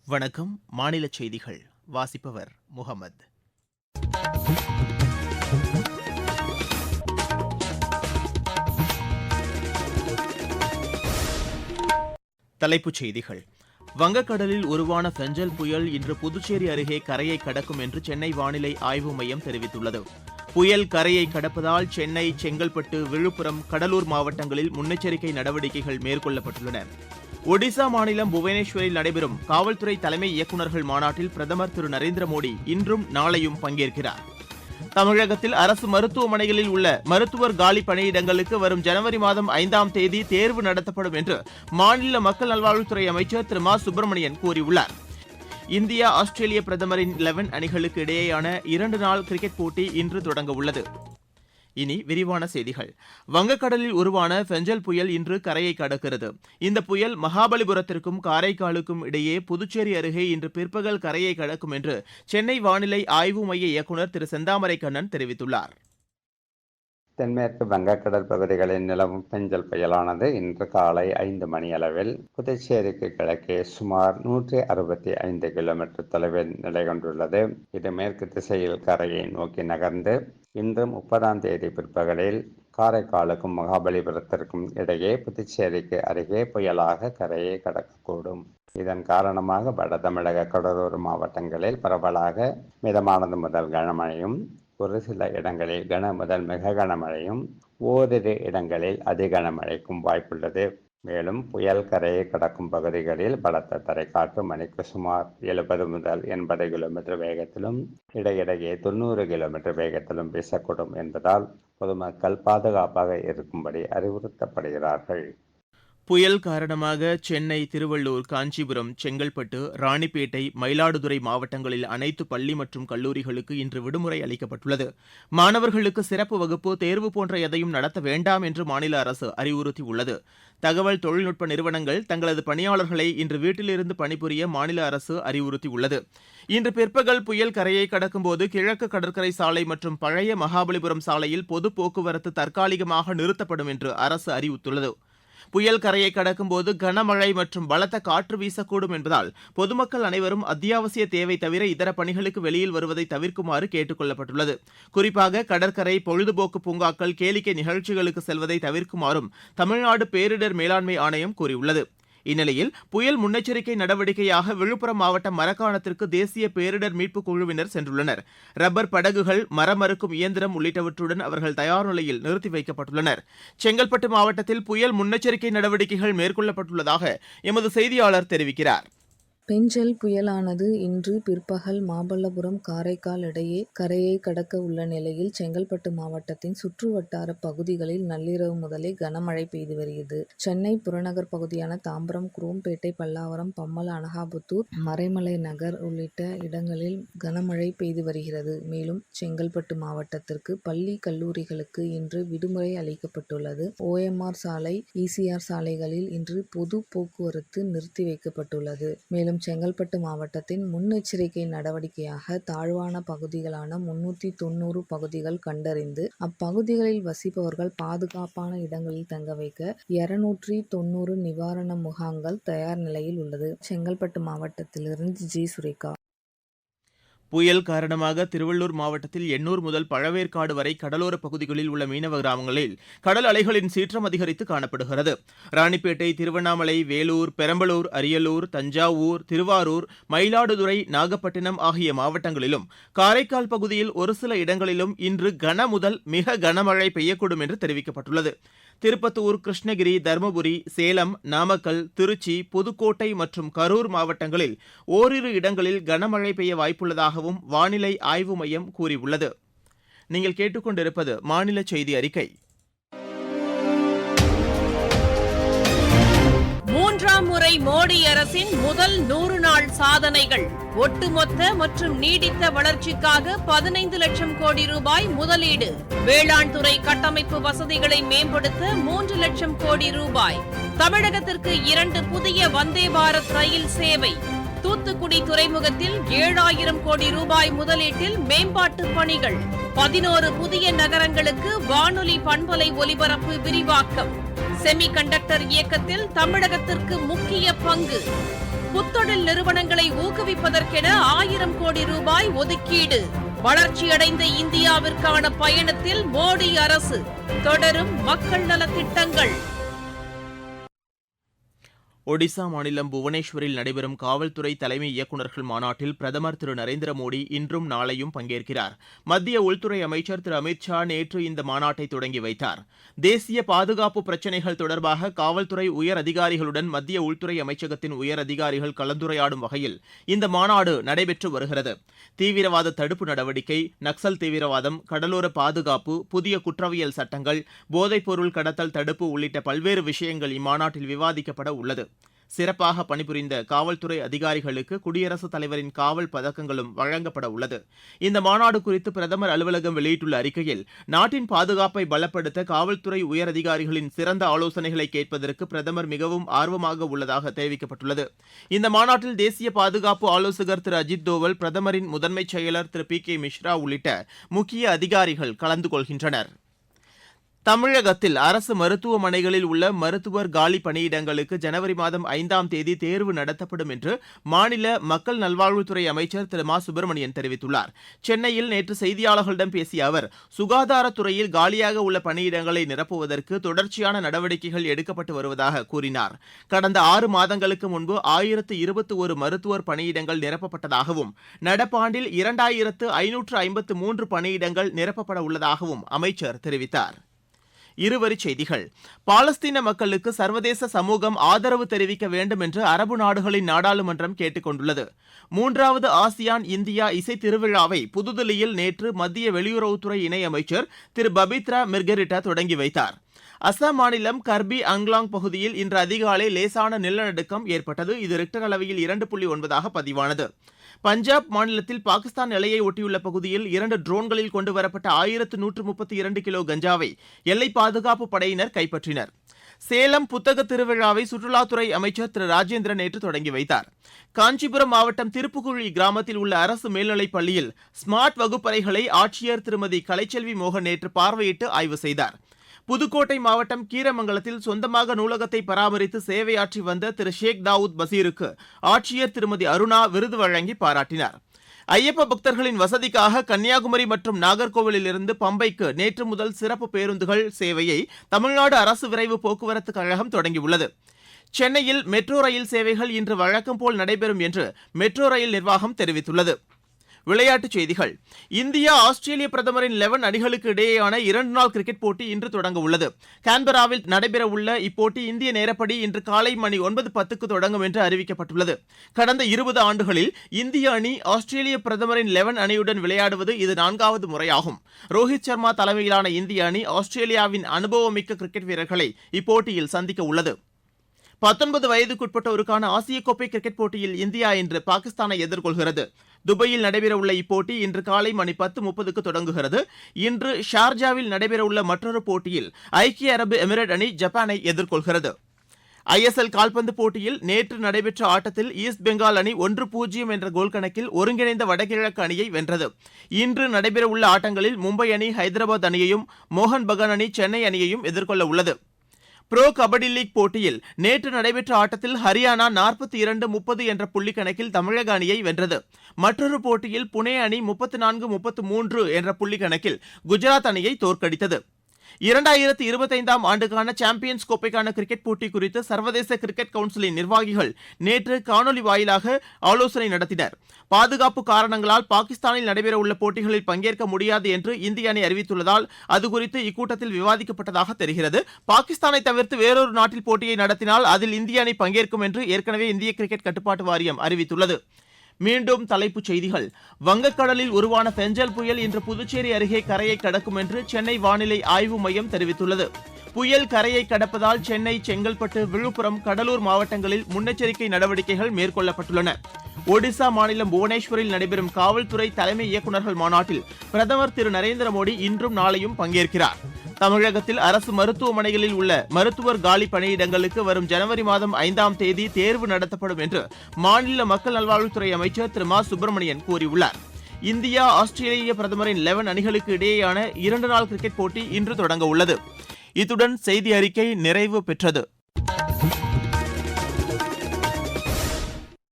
வணக்கம். மாநில செய்திகள் வாசிப்பவர் முகமது. தலைப்புச் செய்திகள். வங்கக்கடலில் உருவான பெஞ்சல் புயல் இன்று புதுச்சேரி அருகே கரையை கடக்கும் என்று சென்னை வானிலை ஆய்வு மையம் தெரிவித்துள்ளது. புயல் கரையை கடப்பதால் சென்னை, செங்கல்பட்டு, விழுப்புரம், கடலூர் மாவட்டங்களில் முன்னெச்சரிக்கை நடவடிக்கைகள் மேற்கொள்ளப்பட்டுள்ளன. ஒடிசா மாநிலம் புவனேஸ்வரில் நடைபெறும் காவல்துறை தலைமை இயக்குநர்கள் மாநாட்டில் பிரதமர் திரு நரேந்திர மோடி இன்றும் நாளையும் பங்கேற்கிறார். தமிழகத்தில் அரசு மருத்துவமனைகளில் உள்ள மருத்துவர் காலி பணியிடங்களுக்கு வரும் ஜனவரி மாதம் 5ஆம் தேதி தேர்வு நடத்தப்படும் என்று மாநில மக்கள் நல்வாழ்வுத்துறை அமைச்சர் திரு மா சுப்பிரமணியன் கூறியுள்ளார். இந்தியா, ஆஸ்திரேலிய பிரதமரின் 11 அணிகளுக்கு இடையேயான 2 நாள் கிரிக்கெட் போட்டி இன்று தொடங்க உள்ளது. இனி விரிவான செய்திகள். வங்கக்கடலில் உருவான பெஞ்சல் புயல் இன்று கரையை கடக்கிறது. இந்த புயல் மகாபலிபுரத்திற்கும் காரைக்காலுக்கும் இடையே புதுச்சேரி அருகே இன்று பிற்பகல் கரையை கடக்கும் என்று சென்னை வானிலை ஆய்வு மைய இயக்குநர் திரு செந்தாமரை கண்ணன் தெரிவித்துள்ளார். தென்மேற்கு வங்கக்கடல் பகுதிகளில் நிலவும் பெஞ்சல் புயலானது இன்று காலை 5 மணி அளவில் புதுச்சேரிக்கு கிழக்கே சுமார் 165 கிலோமீட்டர் தொலைவில் நிலை கொண்டுள்ளது. இது மேற்கு திசையில் கரையை நோக்கி நகர்ந்து இன்று 30ஆம் தேதி பிற்பகலில் காரைக்காலுக்கும் மகாபலிபுரத்திற்கும் இடையே புதுச்சேரிக்கு அருகே புயலாக கரையை கடக்கக்கூடும். இதன் காரணமாக வட தமிழக கடலோர மாவட்டங்களில் பரவலாக மிதமானது முதல் கனமழையும், ஒரு சில இடங்களில் கன முதல் மிக கனமழையும், ஓரிரு இடங்களில் அதி கனமழைக்கும் வாய்ப்புள்ளது. மேலும் புயல் கரையை கடக்கும் பகுதிகளில் பலத்த தரைக்காற்று மணிக்கு சுமார் 70 முதல் 80 கிலோமீட்டர் வேகத்திலும், இடையிடையே 90 கிலோமீட்டர் வேகத்திலும் வீசக்கூடும் என்பதால் பொதுமக்கள் பாதுகாப்பாக இருக்கும்படி அறிவுறுத்தப்படுகிறார்கள். புயல் காரணமாக சென்னை, திருவள்ளூர், காஞ்சிபுரம், செங்கல்பட்டு, ராணிப்பேட்டை, மயிலாடுதுறை மாவட்டங்களில் அனைத்து பள்ளி மற்றும் கல்லூரிகளுக்கு இன்று விடுமுறை அளிக்கப்பட்டுள்ளது. மாணவர்களுக்கு சிறப்பு வகுப்பு, தேர்வு போன்ற எதையும் நடத்த வேண்டாம் என்று மாநில அரசு அறிவுறுத்தியுள்ளது. தகவல் தொழில்நுட்ப நிறுவனங்கள் தங்களது பணியாளர்களை இன்று வீட்டிலிருந்து பணிபுரிய மாநில அரசு அறிவுறுத்தியுள்ளது. இன்று பிற்பகல் புயல் கரையை கடக்கும்போது கிழக்கு கடற்கரை சாலை மற்றும் பழைய மகாபலிபுரம் சாலையில் பொது போக்குவரத்து தற்காலிகமாக நிறுத்தப்படும் என்று அரசு அறிவித்துள்ளது. புயல் கரையை கடக்கும்போது கனமழை மற்றும் பலத்த காற்று வீசக்கூடும் என்பதால் பொதுமக்கள் அனைவரும் அத்தியாவசிய தேவை தவிர இதர பணிகளுக்கு வெளியில் வருவதை தவிர்க்குமாறு கேட்டுக் கொள்ளப்பட்டுள்ளது. குறிப்பாக கடற்கரை, பொழுதுபோக்கு பூங்காக்கள், கேளிக்கை நிகழ்ச்சிகளுக்கு செல்வதை தவிர்க்குமாறும் தமிழ்நாடு பேரிடர் மேலாண்மை ஆணையம் கூறியுள்ளது. இந்நிலையில் புயல் முன்னெச்சரிக்கை நடவடிக்கையாக விழுப்புரம் மாவட்டம் மரக்காணத்திற்கு தேசிய பேரிடர் மீட்புக் குழுவினர் சென்றுள்ளனர். ரப்பர் படகுகள், மரம் அறுக்கும் இயந்திரம் உள்ளிட்டவற்றுடன் அவர்கள் தயார் நிலையில் நிறுத்தி வைக்கப்பட்டுள்ளனர். செங்கல்பட்டு மாவட்டத்தில் புயல் முன்னெச்சரிக்கை நடவடிக்கைகள் மேற்கொள்ளப்பட்டுள்ளதாக எமது செய்தியாளர் தெரிவிக்கிறார். பெஞ்சல் புயலானது இன்று பிற்பகல் மாமல்லபுரம், காரைக்கால் இடையே கரையை கடக்க உள்ள நிலையில் செங்கல்பட்டு மாவட்டத்தின் சுற்றுவட்டார பகுதிகளில் நள்ளிரவு முதலே கனமழை பெய்து வருகிறது. சென்னை புறநகர் பகுதியான தாம்பரம், குரோம்பேட்டை, பல்லாவரம், பம்மல், அனகாபுத்தூர், மறைமலை நகர் உள்ளிட்ட இடங்களில் கனமழை பெய்து வருகிறது. மேலும் செங்கல்பட்டு மாவட்டத்திற்கு பள்ளி, கல்லூரிகளுக்கு இன்று விடுமுறை அளிக்கப்பட்டுள்ளது. OMR சாலை, ECR சாலைகளில் இன்று பொது போக்குவரத்து நிறுத்தி வைக்கப்பட்டுள்ளது. மேலும் செங்கல்பட்டு மாவட்டத்தின் முன்னெச்சரிக்கை நடவடிக்கையாக தாழ்வான பகுதிகளான 390 பகுதிகள் கண்டறிந்து அப்பகுதிகளில் வசிப்பவர்கள் பாதுகாப்பான இடங்களில் தங்க வைக்க 290 நிவாரண முகாம்கள் தயார் நிலையில் உள்ளது. செங்கல்பட்டு மாவட்டத்திலிருந்து ஜி. சுரேகா. புயல் காரணமாக திருவள்ளூர் மாவட்டத்தில் எண்ணூர் முதல் பழவேற்காடு வரை கடலோர பகுதிகளில் உள்ள மீனவ கிராமங்களில் கடல் அலைகளின் சீற்றம் அதிகரித்து காணப்படுகிறது. ராணிப்பேட்டை, திருவண்ணாமலை, வேலூர், பெரம்பலூர், அரியலூர், தஞ்சாவூர், திருவாரூர், மயிலாடுதுறை, நாகப்பட்டினம் ஆகிய மாவட்டங்களிலும், காரைக்கால் பகுதியில் ஒரு சில இடங்களிலும் இன்று கன முதல் மிக கனமழை பெய்யக்கூடும் என்று தெரிவிக்கப்பட்டுள்ளது. திருப்பத்தூர், கிருஷ்ணகிரி, தருமபுரி, சேலம், நாமக்கல், திருச்சி, புதுக்கோட்டை மற்றும் கரூர் மாவட்டங்களில் ஓரிரு இடங்களில் கனமழை பெய்ய வாய்ப்புள்ளதாகவும் வானிலை ஆய்வு மையம் கூறியுள்ளது. நீங்கள் கேட்டுக்கொண்டிருப்பது மாநில செய்தி அறிக்கை. மூன்றாம் முறை மோடி அரசின் முதல் 100 நாள் சாதனைகள். ஒட்டுமொத்த மற்றும் நீடித்த வளர்ச்சிக்காக 15 லட்சம் கோடி ரூபாய் முதலீடு. வேளாண் துறை கட்டமைப்பு வசதிகளை மேம்படுத்த 3 லட்சம் கோடி ரூபாய். தமிழகத்திற்கு 2 புதிய வந்தே பாரத் ரயில் சேவை. தூத்துக்குடி துறைமுகத்தில் 7000 கோடி ரூபாய் முதலீட்டில் மேம்பாட்டு பணிகள். 11 புதிய நகரங்களுக்கு வானொலி பண்பலை ஒலிபரப்பு விரிவாக்கம். செமி கண்டக்டர் இயக்கத்தில் தமிழகத்திற்கு முக்கிய பங்கு. புத்தொழில் நிறுவனங்களை ஊக்குவிப்பதற்கென 1000 கோடி ரூபாய் ஒதுக்கீடு. வளர்ச்சியடைந்த இந்தியாவிற்கான பயணத்தில் மோடி அரசு. தொடரும் மக்கள் நலத் திட்டங்கள். ஒடிசா மாநிலம் புவனேஸ்வரில் நடைபெறும் காவல்துறை தலைமை இயக்குநர்கள் மாநாட்டில் பிரதமர் திரு நரேந்திர மோடி இன்றும் நாளையும் பங்கேற்கிறார். மத்திய உள்துறை அமைச்சர் திரு அமித் ஷா நேற்று இந்த மாநாட்டை தொடங்கி வைத்தார். தேசிய பாதுகாப்பு பிரச்சினைகள் தொடர்பாக காவல்துறை உயர் அதிகாரிகளுடன் மத்திய உள்துறை அமைச்சகத்தின் உயர் அதிகாரிகள் கலந்துரையாடும் வகையில் இந்த மாநாடு நடைபெற்று வருகிறது. தீவிரவாத தடுப்பு நடவடிக்கை, நக்சல் தீவிரவாதம், கடலோர பாதுகாப்பு, புதிய குற்றவியல் சட்டங்கள், போதைப்பொருள் கடத்தல் தடுப்பு உள்ளிட்ட பல்வேறு விஷயங்கள் இம்மாநாட்டில் விவாதிக்கப்பட உள்ளது. சிறப்பாக பணிபுரிந்த காவல்துறை அதிகாரிகளுக்கு குடியரசுத் தலைவரின் காவல் பதக்கங்களும் வழங்கப்பட உள்ளது. இந்த மாநாடு குறித்து பிரதமர் அலுவலகம் வெளியிட்டுள்ள அறிக்கையில், நாட்டின் பாதுகாப்பை பலப்படுத்த காவல்துறை உயரதிகாரிகளின் சிறந்த ஆலோசனைகளை கேட்பதற்கு பிரதமர் மிகவும் ஆர்வமாக உள்ளதாக தெரிவிக்கப்பட்டுள்ளது. இந்த மாநாட்டில் தேசிய பாதுகாப்பு ஆலோசகர் திரு அஜித் தோவல், பிரதமரின் முதன்மைச் செயலர் திரு PK மிஸ்ரா உள்ளிட்ட முக்கிய அதிகாரிகள் கலந்து கொள்கின்றனர். தமிழகத்தில் அரசு மருத்துவமனைகளில் உள்ள மருத்துவர் காலி பணியிடங்களுக்கு ஜனவரி மாதம் 5ஆம் தேதி தேர்வு நடத்தப்படும் என்று மாநில மக்கள் நல்வாழ்வுத்துறை அமைச்சர் திரு மா சுப்பிரமணியன் தெரிவித்துள்ளார். சென்னையில் நேற்று செய்தியாளர்களிடம் பேசிய அவர், சுகாதாரத்துறையில் காலியாக உள்ள பணியிடங்களை நிரப்புவதற்கு தொடர்ச்சியான நடவடிக்கைகள் எடுக்கப்பட்டு வருவதாக கூறினார். கடந்த 6 மாதங்களுக்கு முன்பு 1021 மருத்துவர் பணியிடங்கள் நிரப்பப்பட்டதாகவும், நடப்பாண்டில் 2553 பணியிடங்கள் நிரப்பப்பட உள்ளதாகவும் அமைச்சர் தெரிவித்தார். இருவரிச் செய்திகள். பாலஸ்தீன மக்களுக்கு சர்வதேச சமூகம் ஆதரவு தெரிவிக்க வேண்டும் என்று அரபு நாடுகளின் நாடாளுமன்றம் கேட்டுக் கொண்டுள்ளது. 3வது ஆசியான் இந்தியா இசை திருவிழாவை புதுதில்லியில் நேற்று மத்திய வெளியுறவுத்துறை இணையமைச்சர் திரு பபித்ரா மிர்கரிட்டா தொடங்கி வைத்தார். அசாம் மாநிலம் கர்பி அங்லாங் பகுதியில் இன்று அதிகாலை லேசான நிலநடுக்கம் ஏற்பட்டது. இது ரிக்டர் அளவையில் 2.9 பதிவானது. பஞ்சாப் மாநிலத்தில் பாகிஸ்தான் எல்லையை ஒட்டியுள்ள பகுதியில் 2 ட்ரோன்களில் கொண்டுவரப்பட்ட 1132 கிலோ கஞ்சாவை எல்லை பாதுகாப்பு படையினர் கைப்பற்றினர். சேலம் புத்தக திருவிழாவை சுற்றுலாத்துறை அமைச்சர் திரு ராஜேந்திரன் நேற்று தொடங்கி வைத்தார். காஞ்சிபுரம் மாவட்டம் திருப்புக்குழி கிராமத்தில் உள்ள அரசு மேல்நிலைப் பள்ளியில் ஸ்மார்ட் வகுப்பறைகளை ஆட்சியர் திருமதி கலைச்செல்வி மோகன் நேற்று பார்வையிட்டு ஆய்வு செய்தார். புதுக்கோட்டை மாவட்டம் கீரமங்கலத்தில் சொந்தமாக நூலகத்தை பராமரித்து சேவையாற்றி வந்த திரு ஷேக் தாவூத் பசீருக்கு ஆட்சியர் திருமதி அருணா விருது வழங்கி பாராட்டினார். ஐயப்ப பக்தர்களின் வசதிக்காக கன்னியாகுமரி மற்றும் நாகர்கோவிலிருந்து பம்பைக்கு நேற்று முதல் சிறப்பு பேருந்துகள் சேவையை தமிழ்நாடு அரசு விரைவு போக்குவரத்து கழகம் தொடங்கியுள்ளது. சென்னையில் மெட்ரோ ரயில் சேவைகள் இன்று வழக்கம் போல் நடைபெறும் என்று மெட்ரோ ரயில் நிர்வாகம் தெரிவித்துள்ளது. விளையாட்டுச் செய்திகள். இந்தியா ஆஸ்திரேலிய பிரதமரின் 11 அணிகளுக்கு இடையேயான 2 நாள் கிரிக்கெட் போட்டி இன்று தொடங்க உள்ளது. கான்பராவில் நடைபெறவுள்ள இப்போட்டி இந்திய நேரப்படி இன்று காலை மணி 9:10க்கு தொடங்கும் என்று அறிவிக்கப்பட்டுள்ளது. கடந்த 20 ஆண்டுகளில் இந்திய அணி ஆஸ்திரேலிய பிரதமரின் 11 அணியுடன் விளையாடுவது இது 4வது முறையாகும். ரோஹித் சர்மா தலைமையிலான இந்திய அணி ஆஸ்திரேலியாவின் அனுபவமிக்க கிரிக்கெட் வீரர்களை இப்போட்டியில் சந்திக்க உள்ளது. 19 வயதுக்குட்பட்டோருக்கான ஆசிய கோப்பை கிரிக்கெட் போட்டியில் இந்தியா இன்று பாகிஸ்தானை எதிர்கொள்கிறது. துபாயில் நடைபெறவுள்ள இப்போட்டி இன்று காலை மணி 10:30க்கு தொடங்குகிறது. இன்று ஷார்ஜாவில் நடைபெறவுள்ள மற்றொரு போட்டியில் ஐக்கிய அரபு எமிரேட் அணி ஜப்பானை எதிர்கொள்கிறது. ISL கால்பந்து போட்டியில் நேற்று நடைபெற்ற ஆட்டத்தில் ஈஸ்ட் பெங்கால் அணி 1-0 என்ற கோல் கணக்கில் ஒருங்கிணைந்த வடகிழக்கு அணியை வென்றது. இன்று நடைபெறவுள்ள ஆட்டங்களில் மும்பை அணி ஹைதராபாத் அணியையும், மோகன் பகான் அணி சென்னை அணியையும் எதிர்கொள்ள உள்ளது. புரோ கபடி லீக் போட்டியில் நேற்று நடைபெற்ற ஆட்டத்தில் ஹரியானா 42-30 என்ற புள்ளி கணக்கில் தமிழக அணியை வென்றது. மற்றொரு போட்டியில் புனே அணி 34-33 என்ற புள்ளி கணக்கில் குஜராத் அணியை தோற்கடித்தது. 2025ஆம் ஆண்டுக்கான சாம்பியன்ஸ் கோப்பைக்கான கிரிக்கெட் போட்டி குறித்து சர்வதேச கிரிக்கெட் கவுன்சிலின் நிர்வாகிகள் நேற்று காணொலி வாயிலாக ஆலோசனை நடத்தினர். பாதுகாப்பு காரணங்களால் பாகிஸ்தானில் நடைபெறவுள்ள போட்டிகளில் பங்கேற்க முடியாது என்று இந்திய அணி அறிவித்துள்ளதால் அது குறித்து இக்கூட்டத்தில் விவாதிக்கப்பட்டதாக தெரிகிறது. பாகிஸ்தானை தவிர்த்து வேறொரு நாட்டில் போட்டியை நடத்தினால் அதில் இந்திய அணி பங்கேற்கும் என்று ஏற்கனவே இந்திய கிரிக்கெட் கட்டுப்பாட்டு வாரியம் அறிவித்துள்ளது. மீண்டும் தலைப்புச் செய்திகள். வங்கக்கடலில் உருவான பெஞ்சல் புயல் இன்று புதுச்சேரி அருகே கரையை கடக்கும் என்று சென்னை வானிலை ஆய்வு மையம் தெரிவித்துள்ளது. புயல் கரையை கடப்பதால் சென்னை, செங்கல்பட்டு, விழுப்புரம், கடலூர் மாவட்டங்களில் முன்னெச்சரிக்கை நடவடிக்கைகள் மேற்கொள்ளப்பட்டுள்ளன. ஒடிசா மாநிலம் புவனேஸ்வரில் நடைபெறும் காவல்துறை தலைமை இயக்குநர்கள் மாநாட்டில் பிரதமர் திரு நரேந்திர மோடி இன்றும் நாளையும் பங்கேற்கிறார். தமிழகத்தில் அரசு மருத்துவமனைகளில் உள்ள மருத்துவர் காலி பணியிடங்களுக்கு வரும் ஜனவரி மாதம் 5ஆம் தேதி தேர்வு நடத்தப்படும் என்று மாநில மக்கள் நல்வாழ்வுத்துறை அமைச்சர் திரு மா சுப்பிரமணியன் கூறியுள்ளார். இந்தியா ஆஸ்திரேலிய பிரதமரின் 11 அணிகளுக்கு இடையேயான 2 நாள் கிரிக்கெட் போட்டி இன்று தொடங்க உள்ளது. இத்துடன் செய்தி அறிக்கை நிறைவு பெற்றது.